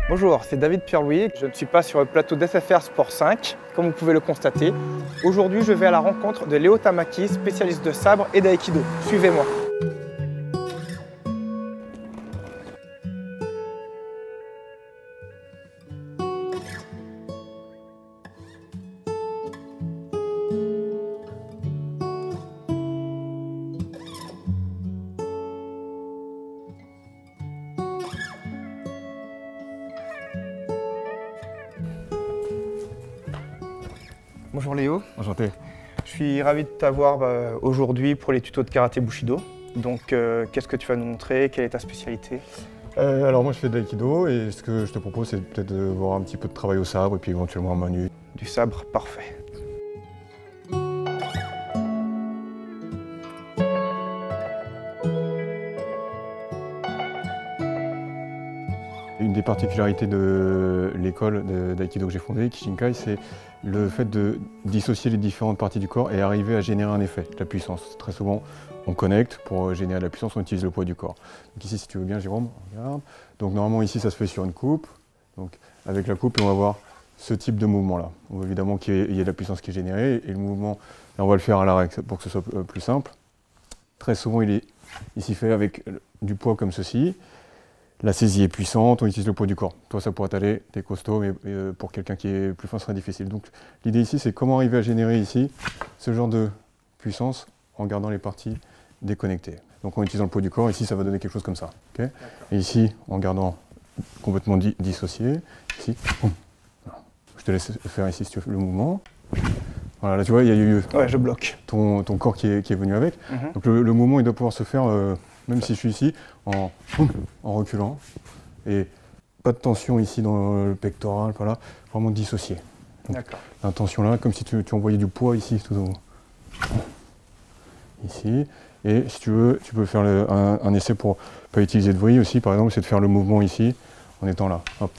Bonjour, c'est David Pierre-Louis. Je ne suis pas sur le plateau d'SFR Sport 5, comme vous pouvez le constater. Aujourd'hui, je vais à la rencontre de Léo Tamaki, spécialiste de sabre et d'aïkido. Suivez-moi. Bonjour Léo. Enchanté. Je suis ravi de t'avoir aujourd'hui pour les tutos de karaté Bushido. Donc qu'est-ce que tu vas nous montrer? Quelle est ta spécialité? Alors moi je fais de l'aïkido et ce que je te propose c'est peut-être de voir un petit peu de travail au sabre et puis éventuellement à main nue. Du sabre, parfait. Une des particularités de l'école d'aïkido que j'ai fondée, Kishinkai, c'est le fait de dissocier les différentes parties du corps et arriver à générer un effet, la puissance. Très souvent, on connecte, pour générer de la puissance, on utilise le poids du corps. Donc ici, si tu veux bien, Jérôme, regarde. Donc normalement, ici, ça se fait sur une coupe. Donc avec la coupe, on va voir ce type de mouvement-là. On veut évidemment qu'il y ait de la puissance qui est générée et le mouvement, là, on va le faire à l'arrêt pour que ce soit plus simple. Très souvent, il est ici fait avec du poids comme ceci. La saisie est puissante, on utilise le poids du corps. Toi, ça pourrait t'aller, t'es costaud, mais pour quelqu'un qui est plus fin, ce serait difficile. Donc l'idée ici, c'est comment arriver à générer ici ce genre de puissance en gardant les parties déconnectées. Donc en utilisant le poids du corps, ici, ça va donner quelque chose comme ça. Okay, et ici, en gardant complètement dissocié, ici, boum. Je te laisse faire ici si tu veux le mouvement. Voilà, là tu vois, il y a eu je bloque. ton corps qui est venu avec. Donc le mouvement, il doit pouvoir se faire, même si je suis ici, en reculant. Et pas de tension ici dans le pectoral, voilà, vraiment dissocié. D'accord. L'intention là, comme si tu envoyais du poids ici, tout au... Ici. Et si tu veux, tu peux faire un essai pour pas utiliser de vrille aussi, par exemple, c'est de faire le mouvement ici, en étant là. Hop.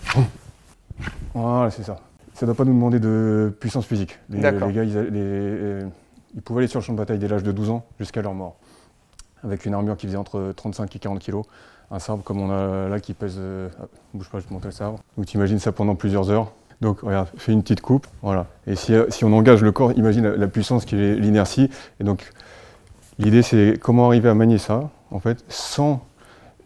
Voilà, c'est ça. Ça ne doit pas nous demander de puissance physique. Les gars, ils pouvaient aller sur le champ de bataille dès l'âge de 12 ans jusqu'à leur mort. Avec une armure qui faisait entre 35 et 40 kg. Un sabre comme on a là qui pèse... bouge pas, je vais te montrer le sabre. Donc tu imagines ça pendant plusieurs heures. Donc regarde, fais une petite coupe, voilà. Et si on engage le corps, imagine la puissance qui est l'inertie. Et donc l'idée c'est comment arriver à manier ça, en fait, sans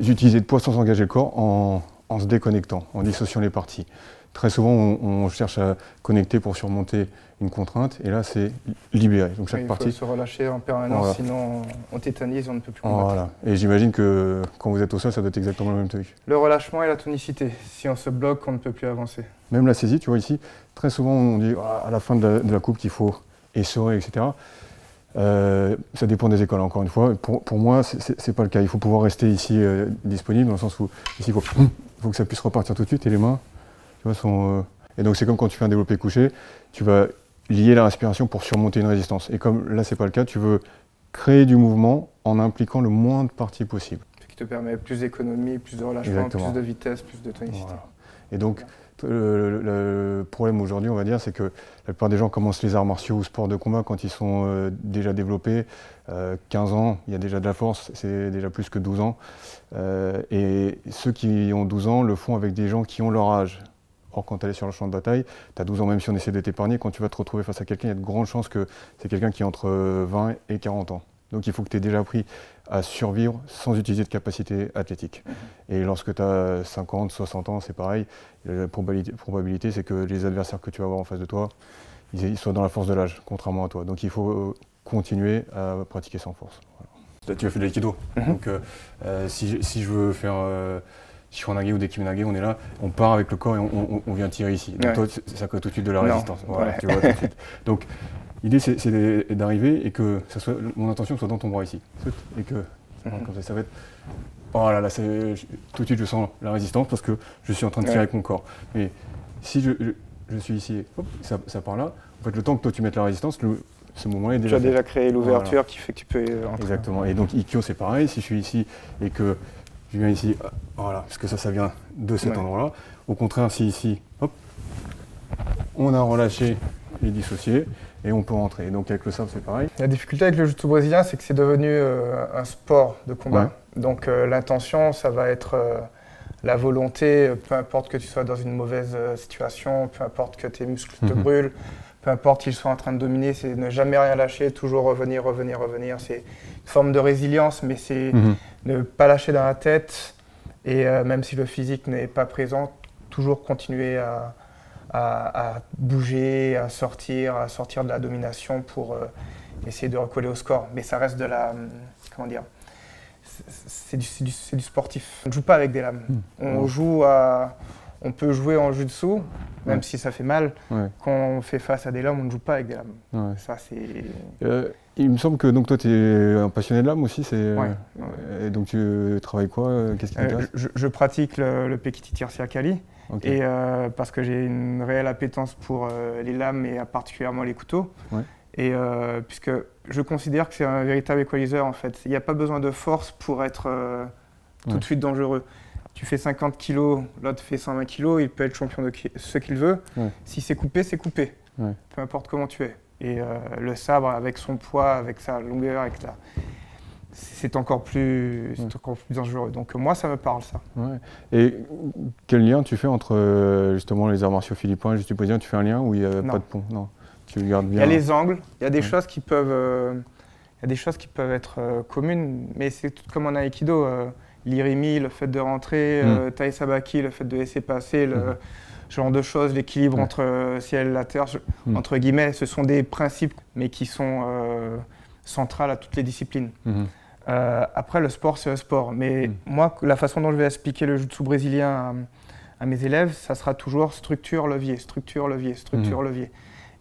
utiliser de poids, sans engager le corps, en se déconnectant, en dissociant les parties. Très souvent, on cherche à connecter pour surmonter une contrainte, et là, c'est libéré. Donc chaque partie. Il faut se relâcher en permanence, voilà. Sinon on tétanise, on ne peut plus combattre. Voilà. Et j'imagine que quand vous êtes au sol, ça doit être exactement le même truc. Le relâchement et la tonicité. Si on se bloque, on ne peut plus avancer. Même la saisie, tu vois ici, très souvent, on dit à la fin de la coupe qu'il faut essorer, etc. Ça dépend des écoles, encore une fois. Pour moi, c'est pas le cas. Il faut pouvoir rester ici disponible, dans le sens où ici, il faut que ça puisse repartir tout de suite, et les mains, tu vois, sont... Et donc c'est comme quand tu fais un développé couché, tu vas lier la respiration pour surmonter une résistance. Et comme là, c'est pas le cas, tu veux créer du mouvement en impliquant le moins de parties possible. Ce qui te permet plus d'économie, plus de relâchement, Exactement. Plus de vitesse, plus de tonicité. Voilà. Et donc, le problème aujourd'hui, on va dire, c'est que la plupart des gens commencent les arts martiaux ou sports de combat quand ils sont déjà développés. 15 ans, il y a déjà de la force, c'est déjà plus que 12 ans. Et ceux qui ont 12 ans le font avec des gens qui ont leur âge. Or, quand tu es sur le champ de bataille, tu as 12 ans, même si on essaie de t'épargner, quand tu vas te retrouver face à quelqu'un, il y a de grandes chances que c'est quelqu'un qui est entre 20 et 40 ans. Donc il faut que tu aies déjà appris à survivre sans utiliser de capacité athlétique. Et lorsque tu as 50, 60 ans, c'est pareil. La probabilité, c'est que les adversaires que tu vas avoir en face de toi, ils soient dans la force de l'âge, contrairement à toi. Donc il faut continuer à pratiquer sans force. Voilà. Tu as fait de l'aïkido. Donc si je veux faire... Shiranage ou des Kimenage, on est là, on part avec le corps et on vient tirer ici. Donc toi, ça crée tout de suite de la résistance. Voilà, tu vois, tout de suite. Donc l'idée, c'est d'arriver et que ça soit, mon intention soit dans ton bras ici. Et que, comme ça va être... Oh là là, tout de suite, je sens la résistance parce que je suis en train de tirer avec mon corps. Mais si je suis ici, hop, ça part là, en fait, le temps que toi tu mettes la résistance, ce moment-là est déjà fait. Tu as déjà créé l'ouverture qui fait que tu peux entrer. Exactement. Et donc, Ikkyo, c'est pareil. Si je suis ici et que je viens ici, voilà, parce que ça vient de cet endroit-là. Au contraire, si ici, hop, on a relâché les dissociés et on peut rentrer. Et donc avec le sabre, c'est pareil. La difficulté avec le jiu-jitsu brésilien, c'est que c'est devenu un sport de combat. Donc l'intention, ça va être la volonté, peu importe que tu sois dans une mauvaise situation, peu importe que tes muscles te brûlent, peu importe qu'ils soient en train de dominer, c'est ne jamais rien lâcher, toujours revenir. C'est une forme de résilience, mais c'est ne pas lâcher dans la tête. Et même si le physique n'est pas présent, toujours continuer à bouger, à sortir de la domination pour essayer de recoller au score. Mais ça reste de la... comment dire ? C'est du sportif. On ne joue pas avec des lames. On peut jouer en jiu-jitsu, même si ça fait mal. Quand on fait face à des lames, on ne joue pas avec des lames. Ça, c'est... il me semble que donc, toi, tu es un passionné de lames aussi. Et donc, tu travailles quoi? Qu'est-ce qui t'intéresse? Je pratique le Pekiti Tirsi Akali. Et parce que j'ai une réelle appétence pour les lames et particulièrement les couteaux. Et puisque je considère que c'est un véritable équaliseur en fait. Il n'y a pas besoin de force pour être tout de suite dangereux. Tu fais 50 kg, l'autre fait 120 kg, il peut être champion de ce qu'il veut. Si c'est coupé, c'est coupé. Peu importe comment tu es. Et le sabre, avec son poids, avec sa longueur, c'est encore plus dangereux. Donc moi, ça me parle, ça. Et quel lien tu fais entre justement les arts martiaux philippins et jiu-jitsu brésilien? Tu fais un lien ou il n'y a pas de pont? Non. Tu gardes bien. Il y a les angles, il y a des choses qui peuvent, être communes, mais c'est tout comme en aïkido. L'irimi, le fait de rentrer, tai sabaki, le fait de laisser passer, ce genre de choses, l'équilibre entre ciel et la terre, entre guillemets, ce sont des principes, mais qui sont centrales à toutes les disciplines. Après, le sport, c'est le sport. Mais moi, la façon dont je vais expliquer le jiu-jitsu brésilien à mes élèves, ça sera toujours structure-levier, structure-levier, structure-levier.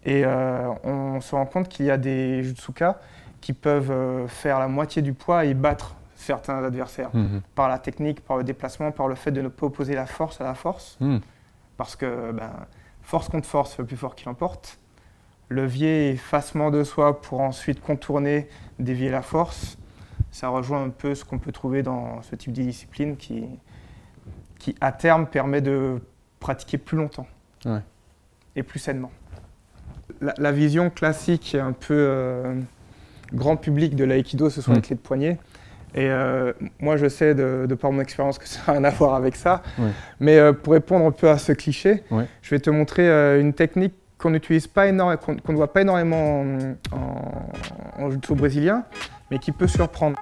Et on se rend compte qu'il y a des jutsukas qui peuvent faire la moitié du poids et battre certains adversaires par la technique, par le déplacement, par le fait de ne pas opposer la force à la force. Parce que force contre force, c'est le plus fort qui l'emporte. Levier, effacement de soi pour ensuite contourner, dévier la force. Ça rejoint un peu ce qu'on peut trouver dans ce type de discipline qui à terme, permet de pratiquer plus longtemps et plus sainement. La vision classique et un peu grand public de l'aïkido, ce sont les clés de poignet. Et moi, je sais de par mon expérience que ça n'a rien à voir avec ça. Mais pour répondre un peu à ce cliché, je vais te montrer une technique qu'on n'utilise pas énormément, qu'on ne voit pas énormément en jiu-jitsu brésilien, mais qui peut surprendre.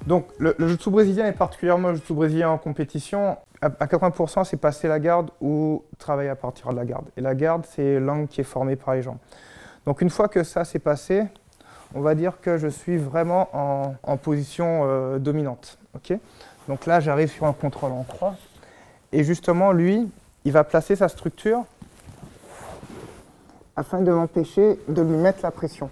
Donc le jiu-jitsu brésilien, et particulièrement le jiu-jitsu brésilien en compétition, à 80%, c'est passer la garde ou travailler à partir de la garde. Et la garde, c'est l'angle qui est formé par les jambes. Donc une fois que ça s'est passé, on va dire que je suis vraiment en position dominante. Donc là, j'arrive sur un contrôle en croix. Et justement, lui, il va placer sa structure afin de m'empêcher de lui mettre la pression.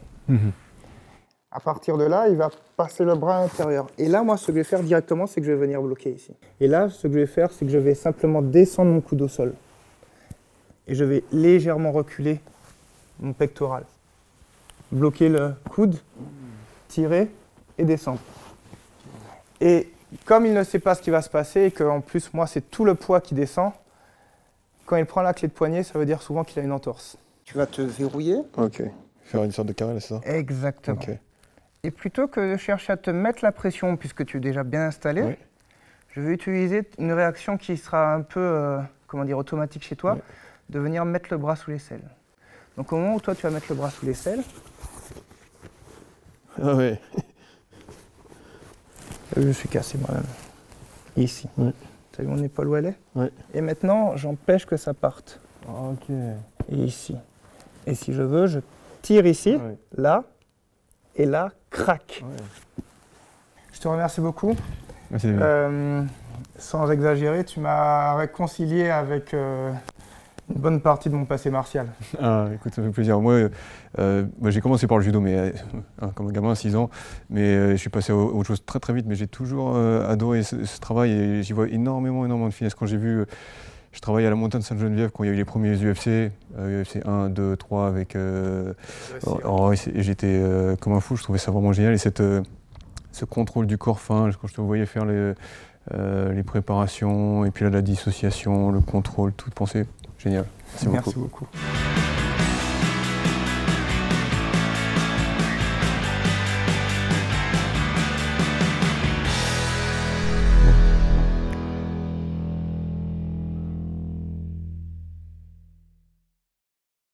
À partir de là, il va passer le bras à l'intérieur. Et là, moi, ce que je vais faire directement, c'est que je vais venir bloquer ici. Et là, ce que je vais faire, c'est que je vais simplement descendre mon coude au sol. Et je vais légèrement reculer mon pectoral. Bloquer le coude, tirer et descendre. Et comme il ne sait pas ce qui va se passer et qu'en plus, moi, c'est tout le poids qui descend, quand il prend la clé de poignet, ça veut dire souvent qu'il a une entorse. Tu vas te verrouiller. Faire une sorte de carré, c'est ça? Exactement. Et plutôt que de chercher à te mettre la pression, puisque tu es déjà bien installé, je vais utiliser une réaction qui sera un peu automatique chez toi, de venir mettre le bras sous l'aisselle. Donc au moment où toi tu vas mettre le bras sous l'aisselle, je suis cassé moi-même, ici. Tu as vu mon épaule où elle est? Et maintenant, j'empêche que ça parte. Et ici. Et si je veux, je tire ici, là, et là, crac. Je te remercie beaucoup. Sans exagérer, tu m'as réconcilié avec une bonne partie de mon passé martial. Écoute, ça fait plaisir. Moi, j'ai commencé par le judo, mais comme un gamin, 6 ans, mais je suis passé à autre chose très très vite, mais j'ai toujours adoré ce travail et j'y vois énormément de finesse. Quand j'ai vu, je travaillais à la Montagne Sainte-Geneviève quand il y a eu les premiers UFC, UFC 1, 2, 3 avec... et j'étais comme un fou, je trouvais ça vraiment génial. Et ce contrôle du corps fin, quand je te voyais faire les préparations, et puis là la dissociation, le contrôle, toute pensée, génial. Merci beaucoup.